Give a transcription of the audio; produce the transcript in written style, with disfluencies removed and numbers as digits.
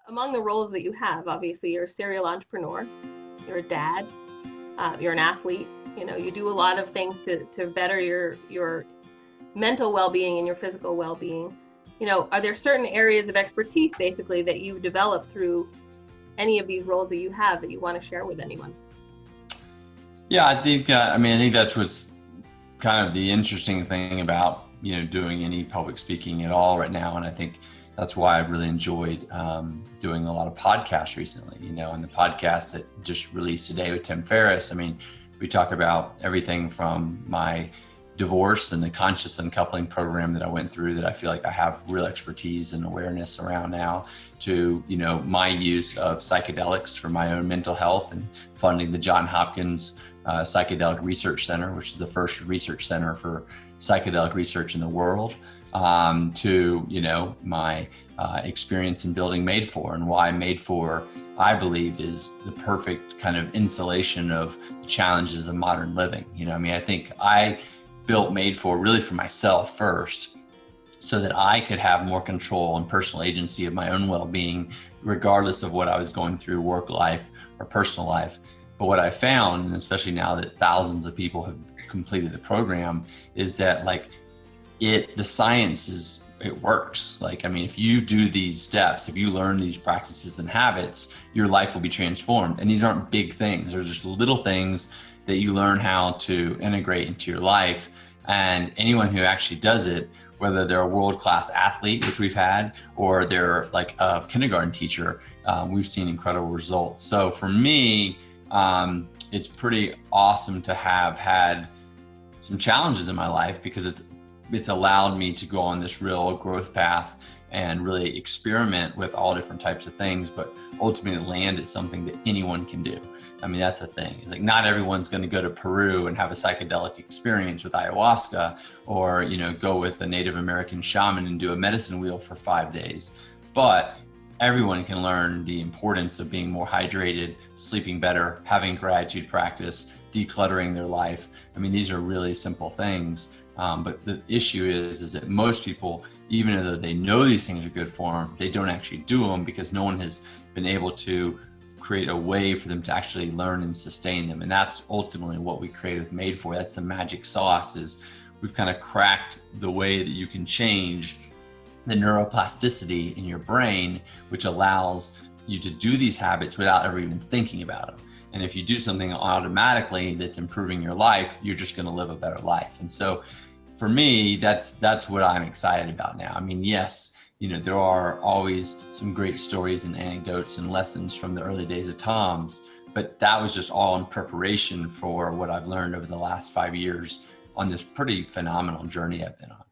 among the roles that you have, obviously you're a serial entrepreneur, you're a dad, you're an athlete. You know, you do a lot of things to better your mental well-being and your physical well-being. You know, are there certain areas of expertise basically that you've developed through any of these roles that you have that you want to share with anyone? Yeah, I think, I think that's what's kind of the interesting thing about, doing any public speaking at all right now. And I think that's why I've really enjoyed doing a lot of podcasts recently, and the podcast that just released today with Tim Ferriss. I mean, we talk about everything from my divorce and the conscious uncoupling program that I went through that I feel like I have real expertise and awareness around now, to, my use of psychedelics for my own mental health and funding the Johns Hopkins Psychedelic Research Center, which is the first research center for psychedelic research in the world, to, my experience in building Made For, and why Made For, I believe, is the perfect kind of insulation of the challenges of modern living. I think I built Made For really for myself first, so that I could have more control and personal agency of my own well-being, regardless of what I was going through, work life or personal life. But what I found, and especially now that thousands of people have completed the program, is that the science it works. If you do these steps, if you learn these practices and habits, your life will be transformed. And these aren't big things. They're just little things that you learn how to integrate into your life. And anyone who actually does it, whether they're a world-class athlete, which we've had, or they're like a kindergarten teacher, we've seen incredible results. So for me, it's pretty awesome to have had some challenges in my life, because it's allowed me to go on this real growth path and really experiment with all different types of things, but ultimately land at something that anyone can do. That's the thing. It's not everyone's going to go to Peru and have a psychedelic experience with ayahuasca, or, go with a Native American shaman and do a medicine wheel for 5 days. But everyone can learn the importance of being more hydrated, sleeping better, having gratitude practice, decluttering their life. These are really simple things. But the issue is that most people, even though they know these things are good for them, they don't actually do them, because no one has been able to create a way for them to actually learn and sustain them. And that's ultimately what we created with Made For. That's the magic sauce. Is we've kind of cracked the way that you can change the neuroplasticity in your brain, which allows you to do these habits without ever even thinking about them. And if you do something automatically that's improving your life, you're just going to live a better life. And so for me, that's what I'm excited about now. Yes, there are always some great stories and anecdotes and lessons from the early days of Tom's, but that was just all in preparation for what I've learned over the last 5 years on this pretty phenomenal journey I've been on.